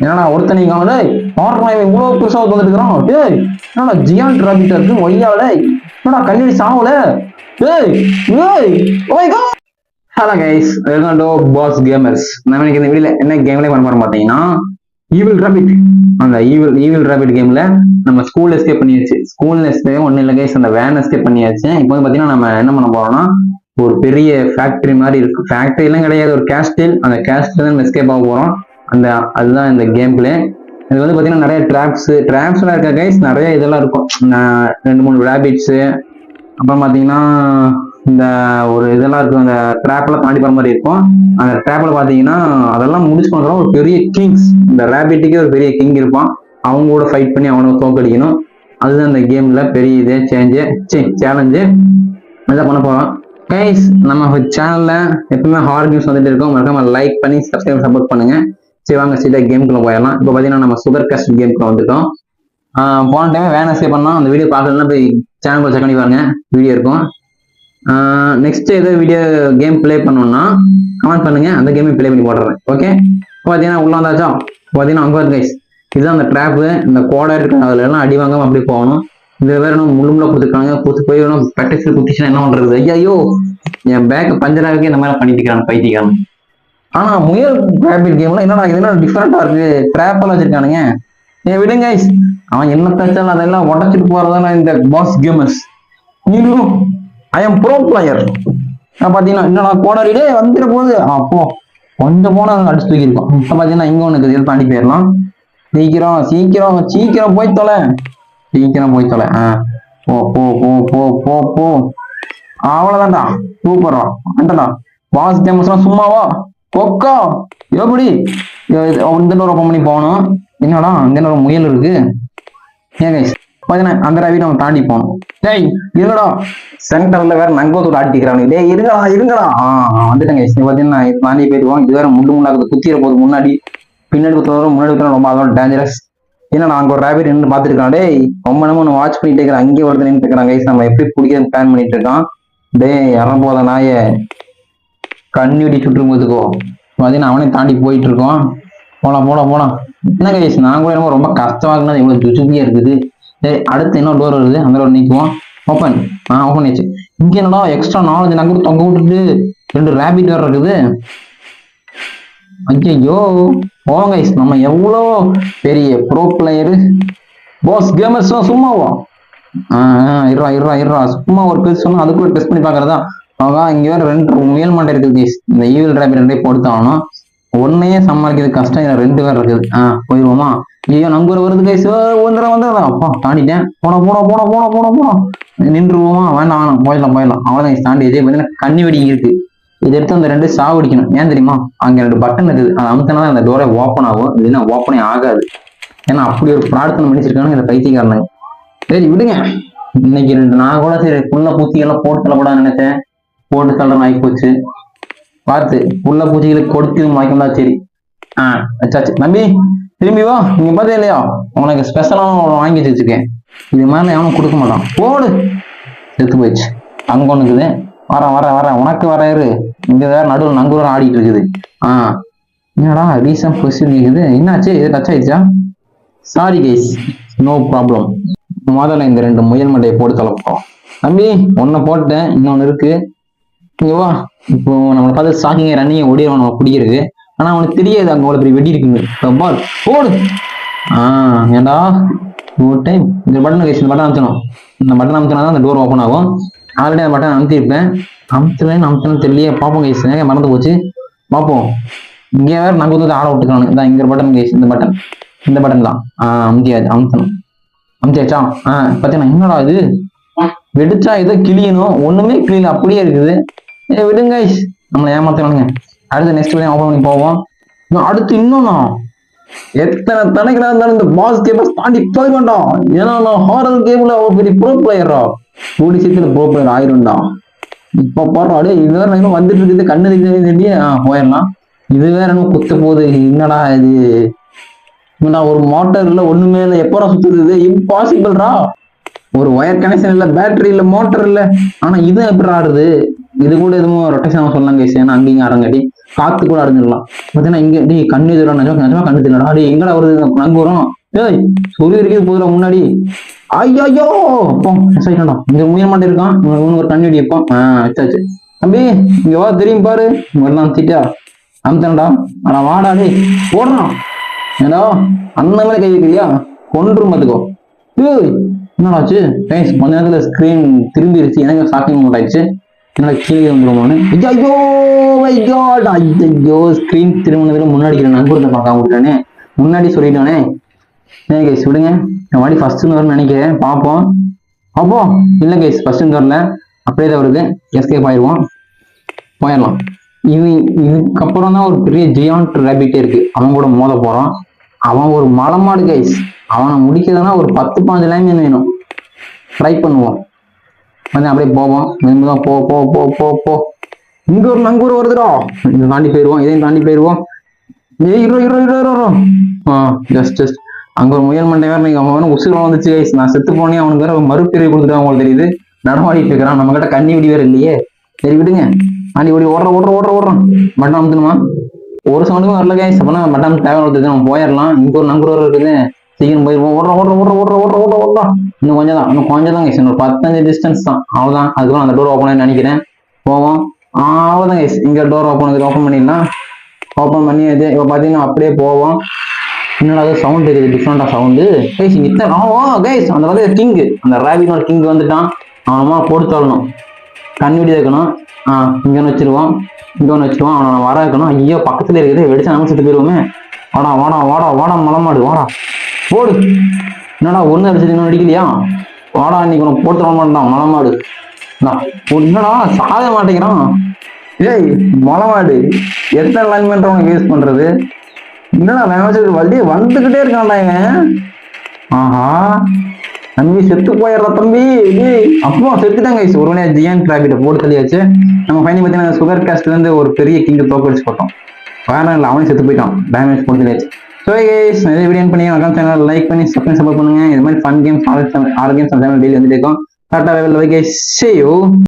என்னடா ஒருத்தனைங்க வந்து ஆர்டர் இவ்வளவு பெருசா வந்துருக்கான். டேய் என்னடா ஜியான் ராபிட்டா இருக்கு ஒய்யாவில. என்னடா கண்ணடி சாவல. டேய் டேய் oh my god. Hello guys, welcome to boss gamers. நம்ம இன்னைக்கு இந்த வீடியோல என்ன கேம்ல பண்ண போறோம் பாத்தீங்கன்னா ஈவில் ராபிட். அந்த ஈவில் ராபிட் கேம்ல நம்ம ஸ்கூல் எஸ்கேப் பண்ணியாச்சு. ஸ்கூல் எஸ்கேப் ஒன்னும் இல்லை கைஸ், அந்த வேன் எஸ்கேப் பண்ணியாச்சு. இப்போ வந்து பாத்தீங்கன்னா நம்ம என்ன பண்ண போறோம்னா ஒரு பெரிய ஃபேக்டரி மாதிரி இருக்கு. ஃபேக்டரி எல்லாம் கிடையாது, ஒரு கேஸ்டில். அந்த கேஸ்டில் தான் எஸ்கேப் ஆக போறோம். அதுதான் இந்த கேம் பிளே. இது வந்து பாத்தீங்கன்னா நிறைய டிராப்ஸ் எல்லாம் இருக்கா கைஸ், நிறைய இதெல்லாம் இருக்கும். 2-3 ராபிட்ஸ், அப்புறம் பாத்தீங்கன்னா இந்த ஒரு இதெல்லாம் இருக்கும். அந்த ட்ராப்லாம் தாண்டி போற மாதிரி இருக்கும். அந்த ட்ராப்ல பாத்தீங்கன்னா அதெல்லாம் முடிச்சு பண்றோம். ஒரு பெரிய கிங்ஸ், இந்த ராபிட்டுக்கே ஒரு பெரிய கிங் இருப்பான். அவங்க கூட ஃபைட் பண்ணி அவனை தோக்கடிக்கணும். அதுதான் இந்த கேம்ல பெரிய இதே சேலஞ்சு. இதை பண்ண போறோம் கைஸ். நம்ம சேனல்ல எப்பவுமே ஹாரர் நியூஸ் வந்துட்டு இருக்கோம். மறக்காம லைக் பண்ணி சப்ஸ்கிரைப் சப்போர்ட் பண்ணுங்க. சரி வாங்க சீட்டா கேம்குள்ள போயிடலாம். இப்போ பாத்தீங்கன்னா நம்ம சுகர் காஸ்ட் கேம்குள்ள வந்துட்டோம். போன டைம் வேன் எஸ்கேப் பண்ணோம். அந்த வீடியோ பார்க்கலன்னா போய் சேனல் செக் பண்ணி பாருங்க, வீடியோ இருக்கும். நெக்ஸ்ட் ஏதோ வீடியோ கேம் பிளே பண்ணணும்னா கமெண்ட் பண்ணுங்க, அந்த கேமை பிளே பண்ணி போடுறேன். ஓகே, பார்த்தீங்கன்னா உள்ள வந்தாச்சா? பார்த்தீங்கன்னா அங்கே வந்து கைஸ், இதுதான் அந்த ட்ராப்பு. இந்த கோடை இருக்கு, அதுல எல்லாம் அடி வாங்காம அப்படி போகணும். இது வேற முள்ளுமுள்ள கொடுத்துருக்காங்க. போய் ப்ராக்டிஸ் குத்திச்சுன்னா என்ன பண்றது? ஐயோ, என் பேக் பஞ்சராகவே இந்த மாதிரி பண்ணிட்டு இருக்காங்க பைத்தியக்காரன். ஆனா முயல் ராபிட் கேம்ல என்னடா இது என்ன டிஃபரெண்டா இருக்கு, ட்ராப் எல்லாம் வச்சிருக்கானுங்க. விடுங்க கைஸ், அவன் என்ன தச்சாலும் அதெல்லாம் உடச்சிட்டு போறதான இந்த பாஸ் கேமர்ஸ். நீங்களும் ஐ எம் ப்ரோ பிளேயர். பாத்தீங்கன்னா என்னடா கோடரிடே வந்துட போகுது. அப்போ கொஞ்சம் போனா அடிச்சு தூக்கிருக்கோம். இப்ப பாத்தீங்கன்னா இங்க ஒண்ணு இதை தாண்டி போயிடலாம். சீக்கிரம் போய் தொலை. போ போ போ போ போ போ. அவ்வளவுதான்டா, சூப்பரா அண்டா. பாஸ் கேமர்ஸ் எல்லாம் சும்மாவா கொக்கா எப்படி இந்த ஒரு ஓப்பன் பண்ணி போகணும். என்னடா இந்த ஒரு முயல் இருக்கு. ஏன் கைஸ் பாத்தீங்கன்னா அந்த ரவி நம்ம தாண்டி போகணும். டேய் இருங்கடா, சென்டர்ல வேற நங்கோத்தோட ஆட்டிக்கிறாங்க. டேய் இருங்கடா. வந்துட்டேன் கைஸ். பாத்தீங்கன்னா தாண்டி போயிடுவோம். இது வேற முள்ளாக்குது, குத்திர போகுது. முன்னாடி பின்னாடி குத்துறோம், முன்னாடி குத்துறோம். ரொம்ப அதோட டேஞ்சரஸ். ஏன்னா அங்க ஒரு ரேபிட் நின்று பாத்துருக்கான். டேய் ரொம்ப நம்ம ஒன்று வாட்ச் பண்ணிட்டு இருக்கிறேன். அங்கேயே ஒருத்தர் நின்று இருக்கிறான் கைஸ். நம்ம எப்படி பிடிக்கிறது பிளான் பண்ணிட்டு இருக்கான். டேய் இறம் போத நாய கண்ணி சுற்றும் போதுக்கோ. பாத்தீங்கன்னா அவனே தாண்டி போயிட்டு இருக்கோம். போலாம். என்ன கைஸ், நான் கூட ரொம்ப கஷ்டமாக்குனது, இவ்வளவு ஜுசுபியா இருக்குது. அடுத்து இன்னொரு டோர் வருது, அந்த டோர் நிற்குவோம். ஓப்பன் ஆச்சு. இங்க என்னடா எக்ஸ்ட்ரா 4-5 நகர் தொங்க விட்டுட்டு 2 ராபிட் வேற இருக்குது. ஐயோ போங்க கைஸ், நம்ம எவ்வளோ பெரிய ப்ரோ பிளேயரு. பாஸ் கேமர்ஸ் சும்மாவா? இருறா சும்மா ஒரு பேர் சொன்னா அதுக்குள்ள டெஸ்ட் பண்ணி பாக்குறதா. இங்க வேற 2 முயல் மாட்டை இருக்குது கைஸ். இந்த ஈவில் ராபிட் 2 போடுத்தாகணும். ஒன்னையே சமாளிக்கிறது கஷ்டம், இதுல 2 பேர் இருக்குது. போயிடுவோமா? ஐயோ நம்பர் வருது கைஸ். வந்துடுறா. அப்பா தாண்டிட்டேன். போன நின்றுவோமா? வேண்டாம் போயிடலாம். அவ்வளவுதான் தாண்டி. இதே பார்த்தீங்கன்னா கண்ணி வெடி இருக்கு. இதை எடுத்து அந்த 2 சாவடிக்கணும். ஏன் தெரியுமா? அங்க 2 பட்டன் இருக்குது. அது அமுத்தினா அந்த டோரை ஓப்பன் ஆகும். இதுனா ஓப்பனே ஆகாது. ஏன்னா அப்படி ஒரு பிரார்த்தனை பண்ணிச்சிருக்காங்க இந்த பைத்தியக்காரனுங்க. சரி விடுங்க. இன்னைக்கு 2 நான் கூட சரி புள்ள பூச்சிகள்லாம் போட்டு தள்ளக்கூடாதுன்னு நினைச்சேன். போட்டு தள்ளுறேன் ஆகி போச்சு. பார்த்து புள்ள பூச்சிகளுக்கு கொடுத்து வாய்க்கா. சரி வச்சாச்சு. நம்பி திரும்பி வா. நீங்க பார்த்தே இல்லையா, உனக்கு ஸ்பெஷலான வாங்கி வச்சிருக்கேன். இது மாதிரி எவனும் கொடுக்க மாட்டான். போடு. செத்து போயிடுச்சு. அங்க ஒண்ணுக்குது. வர உனக்கு வராரு. இங்க வேற நடுவில் நங்கூரம் ஆடிட்டு இருக்குது. என்னடா ரீசன் பொசிஷன் இருக்குது. என்னாச்சு? இது டச் ஆயிடுச்சா? Sorry guys, no problem. முதல்ல இந்த 2 முயல் மட்டையை போட்டு தொலைப்போம். நம்பி ஒன்ன போட்டேன், இன்னொன்னு இருக்கு. இங்கவா. இப்போ நம்மளை பார்த்து சாக்கிங்க ரன்னிங்க ஓடிடுவோம் நம்ம பிடிக்கிறது. ஆனா அவனுக்கு தெரியாது அங்க அவ்வளவு பெரிய வெடி இருக்குங்க. போடு. ஏண்டா ஒரு டைம் இந்த பட்டன் கைஸ், இந்த பட்டன் அமுத்தணும். இந்த பட்டன் அமுத்தினா தான் அந்த டோர் ஓப்பன் ஆகும். ஆல்ரெடி அந்த பட்டன் அமுத்திருப்பேன். அமுத்தணும் தெரியலையே. பார்ப்போம் கைஸ், மறந்து போச்சு. பார்ப்போம். இங்கே வேற நாங்கள் வந்து ஆட விட்டுக்கணும். இதான் இங்க பட்டன் கைஸ், இந்த பட்டன் தான். அமுத்தியாச்சா? பார்த்தீங்கன்னா என்னடா இது வெடிச்சா ஏதோ கிளியணும், ஒண்ணுமே கிளியல, அப்படியே இருக்குது. விடுங்க கைஸ், நம்மளை ஏமாத்தணுங்க. அடுத்து நெக்ஸ்ட் ஓப்பன் பண்ணி போவோம். அடுத்து இன்னும் எத்தனை தடைகளா இருந்தாலும் இந்த பாஸ் கேமர்ஸ் தாண்டி போய் வேண்டாம். ஏன்னா நான் ஹாரர் கேம்ல ஒரு பெரிய ப்ரோ பிளேயரா, கூடி சீக்கிர ப்ரோ பிளேயர் ஆயிரும்டா. இப்ப பாரு, அப்படியே இது வேற இன்னும் வந்துட்டு இருக்குது. கண்ணு தெரிஞ்சு போயிடலாம். இது வேற இன்னும் குத்த போகுது. என்னடா இது? ஒரு மோட்டர் இல்ல, ஒண்ணுமே இல்லை. எப்படா சுத்துது? இம்பாசிபிள்ரா. ஒரு ஒயர் கனெக்ஷன் இல்ல, பேட்டரி இல்ல, மோட்டர் இல்ல. ஆனா இது எப்படி ஆடுது? இது கூட எதுவும் ரொட்டேஷன் சொல்லலாம் கைஸ். ஏன்னா அங்கேயும் அரங்காட்டி காத்து கூட அடைஞ்சிடலாம். பார்த்தீங்கன்னா இங்க டேய் கண்ணு தர நிஜமா கண்ணு தெரியலடா. டேய் எங்கடா வருது நங்கு வரும். டேய் சொல்லி இருக்குது போதுல முன்னாடி. ஐயோ அப்போ சைட்டா இங்க முயல் மாட்டே இருக்கான். இவனுக்கு ஒரு கண்ணு வெடி வைப்பான். வச்சாச்சு தம்பி இங்க வா தெரியும் பாரு. வரலாம் திட்டா அமுத்தனடா. ஆனா வாடா டேய் ஓடுறான். ஏடா அந்த மாதிரி கை வைக்கிறியா கொன்றும் பார்த்துக்கோ. ஏய் என்னடாச்சு கைஸ் கொஞ்ச நேரத்துல ஸ்கிரீன் திரும்பிடுச்சு. எனக்கு ஷாக்கிங் மூமெண்ட் ஆயிடுச்சு. என்னடா கீழே வந்துருமோன்னு. ஐயோ ஐயோ ஸ்கிரீன் திரும்பினதுல முன்னாடி நண்பர்கிட்ட பார்க்க விட்டானே. முன்னாடி சொல்லிட்டானே. ஏன் கைஸ் விடுங்க. இந்த மாதிரி ஃபர்ஸ்ட் வரும்னு நினைக்கிறேன். பார்ப்போம். அப்போ இல்லை கைஸ் ஃபர்ஸ்ட் வரல. அப்படியே தான் வருது. எஸ்கேப் ஆயிடுவோம். போயிடலாம். இதுக்கப்புறம் தான் ஒரு பெரிய ஜியாண்ட் ரேபிட்டே இருக்கு. அவன் கூட மோத போறான். அவன் ஒரு மலமாடு கைஸ். அவனை முடிக்கிறதுனா ஒரு 10-15 லைன் வேணும். ட்ரை பண்ணுவோம். வந்து அப்படியே போவோம். மெதுவாக போ போ போ போ போ. இங்க ஒரு நங்கூர் வருதுடா. இதை தாண்டி போயிடுவோம். இதையும் தாண்டி போயிடுவோம். ஜஸ்ட் அங்க ஒரு முயல் மண்டை வேற அவன் உசுரம் வந்துச்சு கைஸ். நான் செத்து போனேன். அவனுக்கு வேற மறுபிரிவு கொடுத்துட்டு அவங்களுக்கு தெரியுது. நடமாடிட்டு இருக்கிறான். நம்ம கிட்ட கண்ணி விடி வேற இல்லையே. சரி விடுங்க. ஆண்டி ஓடி ஓடுறான். மட்டம் அமுத்துணுமா? ஒரு சவுண்டுக்கும் வரல கைஸ். அப்பனா மட்டம் தேவை கொடுத்துது. நம்ம போயிடலாம். இங்க ஒரு நங்கூர் இருக்குது. சீக்கிரம் போயிருவோம். ஓடுறோம். இன்னும் கொஞ்சம் தான் கைஸ். இன்னொரு 15 டிஸ்டன்ஸ் தான். அவ்வளவுதான். அதுக்கப்புறம் அந்த டோர் ஓப்பன் நினைக்கிறேன். போவோம். அவ்வளவுதான் கைஸ். இங்க டோர் ஓப்பன் பண்ணிடலாம். ஓப்பன் பண்ணி இப்போ பாத்தீங்கன்னா அப்படியே போவோம். என்னடா சவுண்ட் இருக்குது டிஃப்ரெண்டா சவுண்டு கைஸ். கைஸ் அந்த வந்து கிங் அந்த ரேபிட்டோட கிங் வந்துட்டான். அவனமா போட்டு தள்ளணும். கண்ணுடி வைக்கணும். இங்க ஒன்று வச்சிருவோம். அவனை வர வைக்கணும். ஐயோ பக்கத்துல இருக்குது. வெடிச்சா நம்ம செத்து போயிருவோமே. வாடா மலமாடு வாடா போடு. என்னடா ஒண்ணு அடிச்சது இன்னும் அடிக்கலையா? வாடா இன்னைக்கு உனக்கு போட்டு தர மாட்டான் மலமாடு. என்னடா சாத மாட்டேங்கிறான். ஏய் மலமாடு எத்தனை லைன் பண்ற உனக்கு யூஸ் பண்றது? என்னடா வண்டியை வந்துகிட்டே இருக்கான்டா இவன். ஆஹா தம்பி செத்து போயிடுறா தம்பி. அப்போ செத்துட்டாங்க கைஸ். ஒரு வழியா ஜியாண்ட் ரேபிட்டை போட்டு தள்ளியாச்சு. நம்ம ஃபைனலி பார்த்தீங்கன்னா சுகர் காஸ்ட்ல இருந்து ஒரு பெரிய கிங் தோக்கடிச்சு போட்டோம். வேற இல்லை அவனே செத்து போயிட்டான். டேமேஜ் போட்டு தள்ளியாச்சு. ஸோ கைஸ் நிறைய வீடியோ பண்ணி சேனல் லைக் பண்ணி சப்போர்ட் பண்ணுங்க. இது மாதிரி fun games all games daily வந்துட்டு இருக்கோம். டாடா bye bye guys. see you.